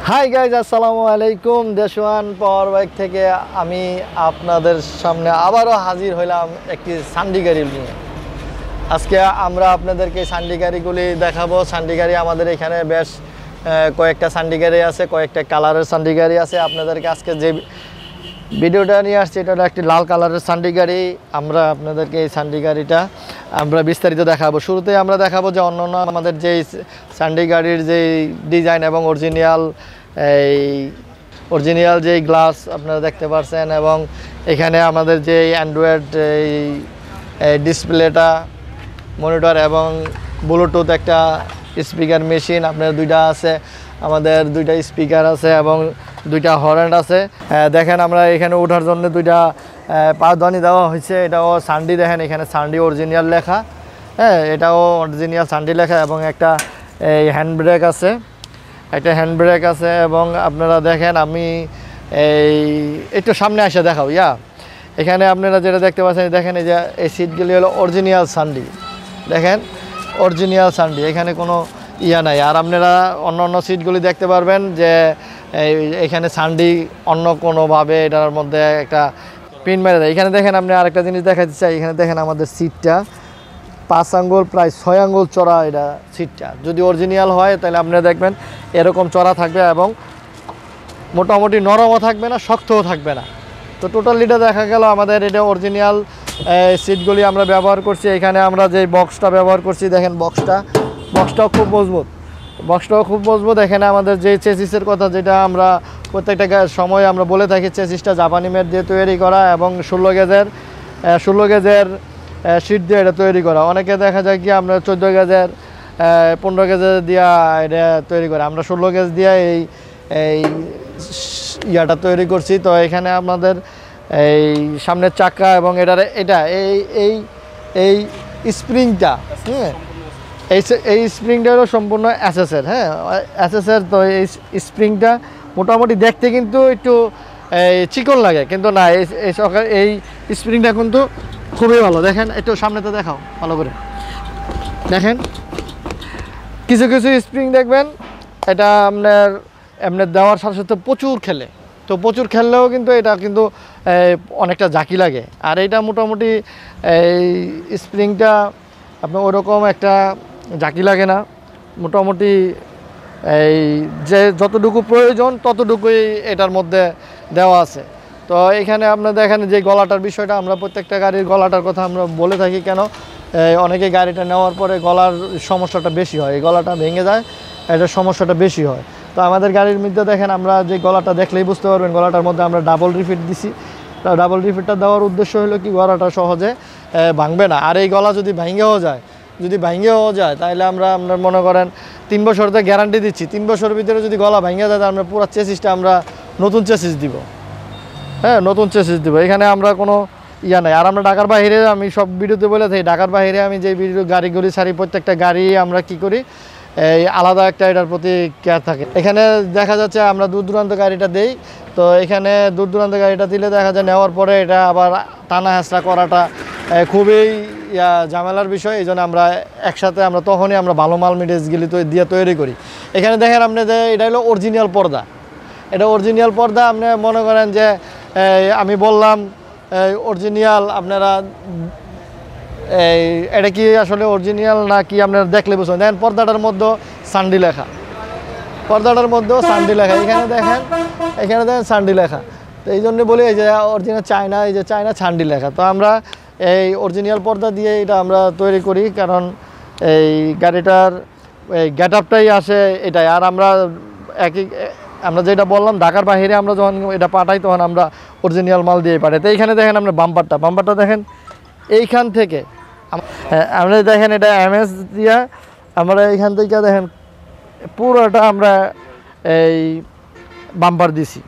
Hi guys, আসসালামু আলাইকুম। দেশওয়ান পাওয়ার bike থেকে আমি আপনাদের সামনে আবারও হাজির হইলাম একটি সান্ডি গাড়ি নিয়ে। আজকে আমরা আপনাদেরকে সান্ডি গাড়িগুলি দেখাবো। সান্ডি গাড়ি আমাদের এখানে বেশ কয়েকটা সান্ডি গাড়ি আছে, কয়েকটা কালারের সান্ডি গাড়ি আছে। আপনাদেরকে আজকে যে ভিডিওটা নিয়ে আসছি এটা একটি লাল কালারের সান্ডি গাড়ি। আমরা আপনাদেরকে এই সান্ডি গাড়িটা আমরা বিস্তারিত দেখাবো। শুরুতে আমরা দেখাবো যে অন্যান্য আমাদের যেই সান্ডি গাড়ির যেই ডিজাইন এবং অরিজিনাল যেই গ্লাস আপনারা দেখতে পাচ্ছেন, এবং এখানে আমাদের যে অ্যান্ড্রয়েড এই ডিসপ্লেটা, মনিটর এবং ব্লুটুথ একটা স্পিকার মেশিন আপনার দুইটা আছে, আমাদের দুইটা স্পিকার আছে এবং দুইটা হর্ন আছে। দেখেন আমরা এখানে ওঠার জন্য দুইটা পাওদানি দেওয়া হয়েছে। এটাও সান্ডি, দেখেন এখানে সান্ডি অরিজিনাল লেখা। হ্যাঁ, এটাও অরিজিনাল সান্ডি লেখা এবং একটা এই হ্যান্ড ব্রেক আছে, এবং আপনারা দেখেন আমি একটু সামনে এসে দেখাও এখানে আপনারা যেটা দেখতে পাচ্ছেন, দেখেন এই যে এই সিটগুলি হলো অরিজিনাল সান্ডি। দেখেন অরিজিনাল সান্ডি, এখানে কোনো নাই। আর আপনারা অন্য সিটগুলি দেখতে পারবেন যে এখানে সান্ডি অন্য কোনোভাবে এটার মধ্যে একটা পিন মেরে দেয়। এখানে দেখেন আপনি আরেকটা জিনিস দেখাতে চাই, এখানে দেখেন আমাদের সিটটা 5 আঙ্গুল প্রায় 6 আঙ্গুল চড়া। এটা সিটটা যদি অরিজিনাল হয় তাহলে আপনারা দেখবেন এরকম চড়া থাকবে এবং মোটামুটি নরমও থাকবে না, শক্তও থাকবে না। তো টোটালিটা দেখা গেল আমাদের এটা অরিজিনাল সিটগুলি আমরা ব্যবহার করছি। এখানে আমরা যে বক্সটা ব্যবহার করছি, দেখেন বক্সটাও খুব মজবুত। এখানে আমাদের যে চেসিসের কথা, যেটা আমরা প্রত্যেকটা সময় আমরা বলে থাকি, চেসিসটা জাপানি মেড দিয়ে তৈরি করা এবং 16 গেজের সিট দিয়ে এটা তৈরি করা। অনেকে দেখা যায় কি আমরা 14 গেজের 15 গেজের দিয়া এটা তৈরি করা, আমরা 16 গেজ দিয়ে এই ইয়াটা তৈরি করছি। তো এখানে আমাদের এই সামনের চাকা এবং এই স্প্রিংটা, এই স্প্রিংটা হলো সম্পূর্ণ এসএসের। হ্যাঁ, এসএসের। তো এই স্প্রিংটা মোটামুটি দেখতে কিন্তু একটু চিকন লাগে, কিন্তু না, এই স্প্রিংটা কিন্তু খুবই ভালো। দেখেন একটু সামনেতে দেখাও ভালো করে। দেখেন কিছু স্প্রিং দেখবেন এটা আপনার দেওয়ার সাথে সাথে প্রচুর খেললেও কিন্তু এটা কিন্তু অনেকটা জাকি লাগে। আর এইটা মোটামুটি এই স্প্রিংটা আপনার ওরকম একটা জাকি লাগে না, মোটামুটি এই যে যতটুকু প্রয়োজন ততটুকুই এটার মধ্যে দেওয়া আছে। তো এখানে আপনার দেখেন যে গলাটার বিষয়টা, আমরা প্রত্যেকটা গাড়ির গলাটার কথা আমরা বলে থাকি। কেন অনেকে গাড়িটা নেওয়ার পরে গলার সমস্যাটা বেশি হয়, এই গলাটা ভেঙে যায়, এটার সমস্যাটা বেশি হয়। তো আমাদের গাড়ির মধ্যে দেখেন আমরা যে গলাটা দেখলেই বুঝতে পারবেন, গলাটার মধ্যে আমরা ডাবল রিফিট দিছি। ডাবল রিফিটটা দেওয়ার উদ্দেশ্য হলো কি, গলাটা সহজে ভাঙবে না। আর এই গলা যদি ভাঙেও যায় তাহলে আমরা মনে করেন 3 বছরতে গ্যারান্টি দিচ্ছি, 3 বছরের ভিতরে যদি গলা ভেঙে যায় আমরা পুরো চেসিসটা আমরা নতুন চেসিস দিব। হ্যাঁ, নতুন চেসিস দিব। এখানে আমরা কোনো নাই। আর আমরা ঢাকার বাইরে, আমি সব ভিডিওতে বলে থাকি, ঢাকার বাইরে আমি যে গাড়িগুলি ছাড়ি প্রত্যেকটা গাড়ি আমরা কি করি, এই আলাদা একটা এটার প্রতি কেয়ার থাকে। এখানে দেখা যাচ্ছে আমরা দূর দূরান্ত গাড়িটা দেই। তো এখানে দূর দূরান্ত গাড়িটা দিলে দেখা যায় নেওয়ার পরে এটা আবার টানা হেঁচড়া করাটা খুবই ঝামেলার বিষয়। এই জন্য আমরা একসাথে তখনই আমরা ভালো মাল মেটেরিয়ালসগুলি দিয়ে তৈরি করি। এখানে দেখেন আপনি যে এটা হলো অরিজিনাল পর্দা। এটা অরিজিনাল পর্দা। আপনি মনে করেন যে আমি বললাম অরিজিনাল, আপনারা এটা কি আসলে অরিজিনাল না কি আপনারা দেখলে বুঝবেন। দেখেন পর্দাটার মধ্যেও সান্ডি লেখা, এখানে দেখেন সান্ডি লেখা। তো এই জন্য বলি এই যে অরিজিনাল চায়না, এই যে চায়না সান্ডি লেখা। তো আমরা এই অরিজিনাল পর্দা দিয়ে এটা আমরা তৈরি করি, কারণ এই গাড়িটার এই গেট আপটাই আসে এটাই। আর আমরা যেটা বললাম, ঢাকার বাইরে আমরা যখন এটা পাঠাই তখন আমরা অরিজিনাল মাল দিয়ে পাঠাই। তো এইখানে দেখেন আমরা বাম্পারটা দেখেন, এইখান থেকে আমরা দেখেন এটা এমএস দিয়া আমরা এইখান থেকে দেখেন পুরোটা আমরা এই বাম্পার দিছি।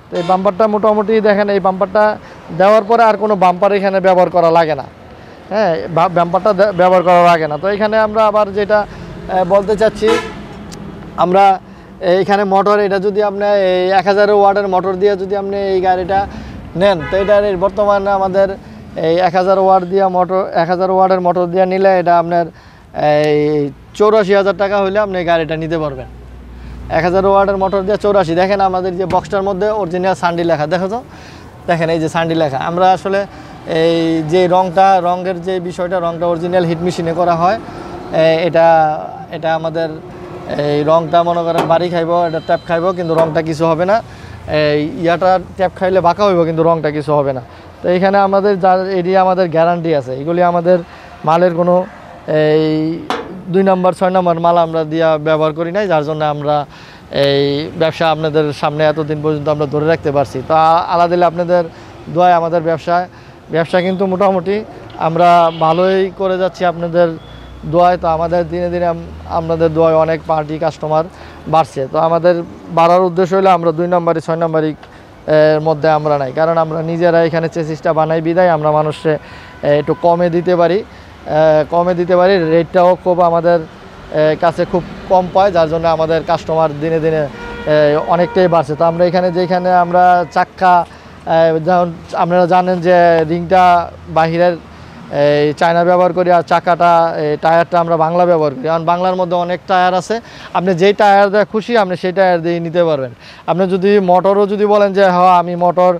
তো এই বাম্পারটা মোটামুটি দেখেন, এই বাম্পারটা দেওয়ার পরে আর কোনো বাম্পার এখানে ব্যবহার করা লাগে না। হ্যাঁ, বাম্পারটা ব্যবহার করা লাগে না। তো এখানে আমরা আবার যেটা বলতে চাচ্ছি, আমরা এইখানে মোটর, এটা যদি আপনি এই 1000 ওয়াটের মোটর দিয়ে যদি আপনি এই গাড়িটা নেন, তো এটার বর্তমানে আমাদের এই 1000 ওয়াটের মোটর দিয়ে নিলে এটা আপনার এই 84,000 টাকা হলে আপনি গাড়িটা নিতে পারবেন। 1000 ওয়াটের মোটর দিয়ে 84। দেখেন আমাদের যে বক্সটার মধ্যে অরিজিনাল সানডি লেখা, দেখো তো, দেখেন এই যে সানডি লেখা। আমরা আসলে এই যে রঙের যে বিষয়টা, রঙটা অরিজিনাল হিট মেশিনে করা হয়। এটা এটা আমাদের এই রঙটা মনে করেন বাড়ি খাইব, এটা ট্যাপ খাইব, কিন্তু রঙটা কিছু হবে না। এই ইয়াটা ট্যাপ খাইলে বাঁকা হইব, কিন্তু রঙটা কিছু হবে না। তো এইখানে আমাদের যার এরিয়া আমাদের গ্যারান্টি আছে। এগুলি আমাদের মালের কোনো এই 2 নম্বর 6 নম্বর মাল আমরা দিয়া ব্যবহার করি নাই, যার জন্য আমরা এই ব্যবসা আপনাদের সামনে এতদিন পর্যন্ত আমরা ধরে রাখতে পারছি। তো আলাদা আপনাদের দোয়ায় আমাদের ব্যবসা কিন্তু মোটামুটি আমরা ভালোই করে যাচ্ছি আপনাদের দোয়ায়। তো আমাদের দিনে দিনে আপনাদের দোয়ায় অনেক পার্টি কাস্টমার বাড়ছে। তো আমাদের বাড়ার উদ্দেশ্য হলো আমরা 2 নম্বরই 6 নম্বরই এর মধ্যে আমরা নাই, কারণ আমরা নিজেরা এখানে চেসিসটা বানাই বিদায় আমরা মানুষে একটু কমে দিতে পারি, রেটটাও খুব আমাদের কাছে খুব কম পায়, যার জন্য আমাদের কাস্টমার দিনে দিনে অনেকটাই বাড়ছে। তো আমরা যেখানে আমরা চাক্কা, যেমন আপনারা জানেন যে রিংটা বাহিরের এই চায়না ব্যবহার করি, আর চাকাটা টায়ারটা আমরা বাংলা ব্যবহার করি। কারণ বাংলার মধ্যে অনেক টায়ার আছে, আপনি যেই টায়ার দিয়ে খুশি আপনি সেই টায়ার দিয়ে নিতে পারবেন। আপনি যদি মোটরও যদি বলেন যে হ্যাঁ আমি মোটর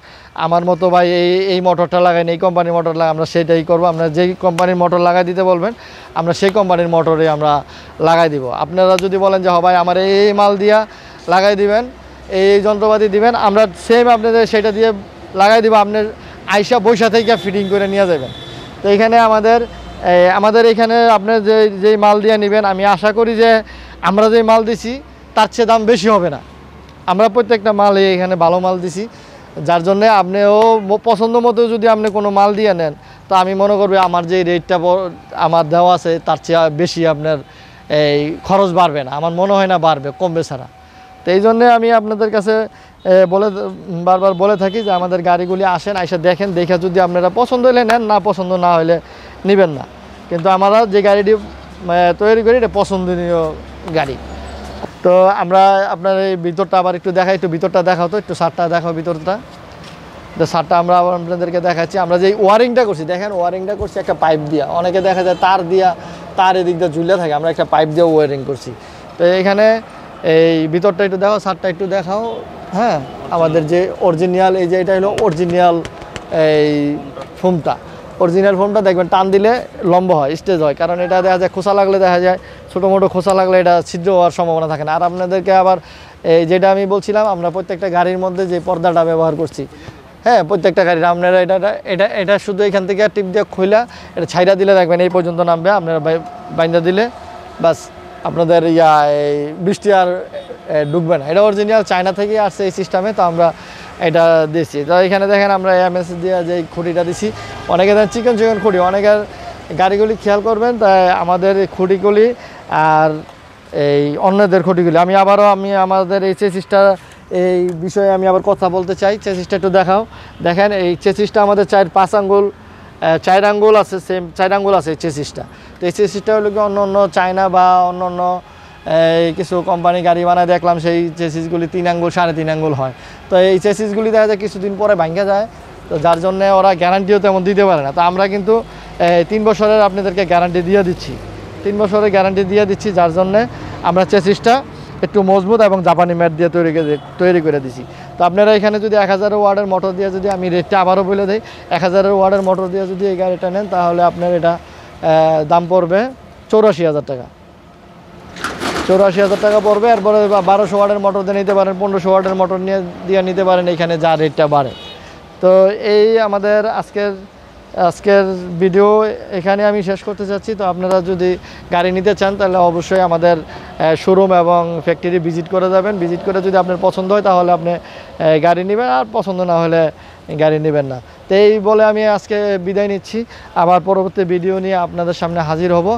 আমার মতো ভাই এই মোটরটা লাগাই, এই কোম্পানির মোটর লাগাই, আমরা সেটাই করবো। আপনারা যেই কোম্পানির মোটর লাগাই দিতে বলবেন আমরা সেই কোম্পানির মোটরে আমরা লাগাই দিব। আপনারা যদি বলেন যে হ্যাঁ ভাই আমার এই মাল দিয়া লাগাই দিবেন, এই যন্ত্রপাতি দিবেন, আমরা সেম আপনাদের সেটা দিয়ে লাগাই দিব। আপনার আইসা বৈশা থেকে ফিটিং করে নিয়ে যাবেন। তো এখানে আমাদের এখানে আপনার যেই মাল দিয়ে নেবেন, আমি আশা করি যে আমরা যেই মাল দিছি তার চেয়ে দাম বেশি হবে না। আমরা প্রত্যেকটা মাল এখানে ভালো মাল দিছি, যার জন্যে আপনিও পছন্দ মতো যদি আপনি কোনো মাল দিয়ে নেন, তো আমি মনে করবো আমার যে রেটটা আমার দেওয়া আছে তার চেয়ে বেশি আপনার এই খরচ বাড়বে না, আমার মনে হয় না বাড়বে, কমবে ছাড়া। তো এই জন্যে আমি আপনাদের কাছে বারবার বলে থাকি যে আমাদের গাড়িগুলি আসেন, আইসা দেখেন, দেখে যদি আপনারা পছন্দ হলে নেন, না পছন্দ না হলে নেবেন না। কিন্তু আমরা যে গাড়িটি তৈরি করি এটা পছন্দনীয় গাড়ি। তো আমরা আপনার এই ভিতরটা আবার একটু দেখাই, একটু ভিতরটা দেখাও তো, একটু শার্টটা দেখাও ভিতরটা। তো শার্টটা আমরা আপনাদেরকে দেখাচ্ছি। আমরা যে ওয়ারিংটা করছি, দেখেন ওয়ারিংটা করছি একটা পাইপ দিয়া, অনেকে দেখা যায় তার এদিক দিয়ে ঝুলে থাকে, আমরা একটা পাইপ দিয়ে ওয়ারিং করছি। তো এখানে এই ভিতরটা একটু দেখাও, শার্টটা একটু দেখাও। হ্যাঁ, আমাদের যে অরিজিনাল এই যে এটা হলো অরিজিনাল এই ফোমটা দেখবেন টান দিলে লম্বা হয়, স্টেজ হয়, কারণ এটা দেখা যায় খোসা লাগলে দেখা যায় ছোটো মোটো খোসা লাগলে এটা ছিদ্র হওয়ার সম্ভাবনা থাকে না। আর আপনাদেরকে আবার এই যেটা আমি বলছিলাম, আমরা প্রত্যেকটা গাড়ির মধ্যে যে পর্দাটা ব্যবহার করছি, হ্যাঁ প্রত্যেকটা গাড়ির আপনারা এটা শুধু এখান থেকে টিপ দিয়ে খুইলা এটা ছাইরা দিলে দেখবেন এই পর্যন্ত নামবে, আপনারা বাইন্দা দিলে বাস আপনাদের এই বৃষ্টি আর ঢুকবে না। এটা অরিজিনাল চায়না থেকে আসছে এই সিস্টেমে, তো আমরা এটা দিচ্ছি। তো এখানে দেখেন আমরা এমএস দিয়ে যে খুঁটিটা দিছি, অনেকে দেখেন চিকন খুঁটি, অনেকের গাড়িগুলি খেয়াল করবেন, তাই আমাদের এই খুঁটিগুলি আর এই অন্যদের খুঁটিগুলি আমি আমাদের এই চেসিসটা এই বিষয়ে আমি আবার কথা বলতে চাই। চেসিসটা একটু দেখাও, দেখেন এই চেসিসটা আমাদের 4 আঙ্গুল আছে, সেম 4 আঙ্গুল আছে এই চেসিসটা। তো এই চেসিসটা হলো কি অন্য চায়না বা অন্য কিছু কোম্পানি গাড়ি বানায় দেখলাম সেই চেসিসগুলি 3 আঙ্গুল 3.5 আঙ্গুল হয়। তো এই চেসিসগুলি দেখা যায় কিছুদিন পরে ভাঙা যায়, তো যার জন্য ওরা গ্যারান্টিও তেমন দিতে পারে না। তো আমরা কিন্তু 3 বছরের আপনাদেরকে গ্যারান্টি দিয়ে দিচ্ছি, 3 বছরের গ্যারান্টি দিয়ে দিচ্ছি, যার জন্যে আমরা চেসিসটা একটু মজবুত এবং জাপানি ম্যাট দিয়ে তৈরি করে দিছি। তো আপনারা এখানে যদি 1000 ওয়াটের মোটর দিয়ে যদি আমি রেটটা আবারও বলে দিই, 1000 ওয়াটের মোটর দিয়ে যদি এই গাড়িটা নেন তাহলে আপনার এটা দাম পড়বে 84,000 টাকা, 84,000 টাকা পড়বে। এরপরে 1200 ওয়াটের মোটর দিয়ে নিতে পারেন, 1500 ওয়াটের মোটর দিয়ে নিতে পারেন, এখানে যা রেটটা বাড়ে। তো এই আমাদের আজকের ভিডিও এখানে আমি শেষ করতে চাচ্ছি। তো আপনারা যদি গাড়ি নিতে চান তাহলে অবশ্যই আমাদের শোরুম এবং ফ্যাক্টরি ভিজিট করে যাবেন। ভিজিট করে যদি আপনার পছন্দ হয় তাহলে আপনি গাড়ি নেবেন, আর পছন্দ না হলে গাড়ি নেবেন না। তো এই বলে আমি আজকে বিদায় নিচ্ছি, আবার পরবর্তী ভিডিও নিয়ে আপনাদের সামনে হাজির হব।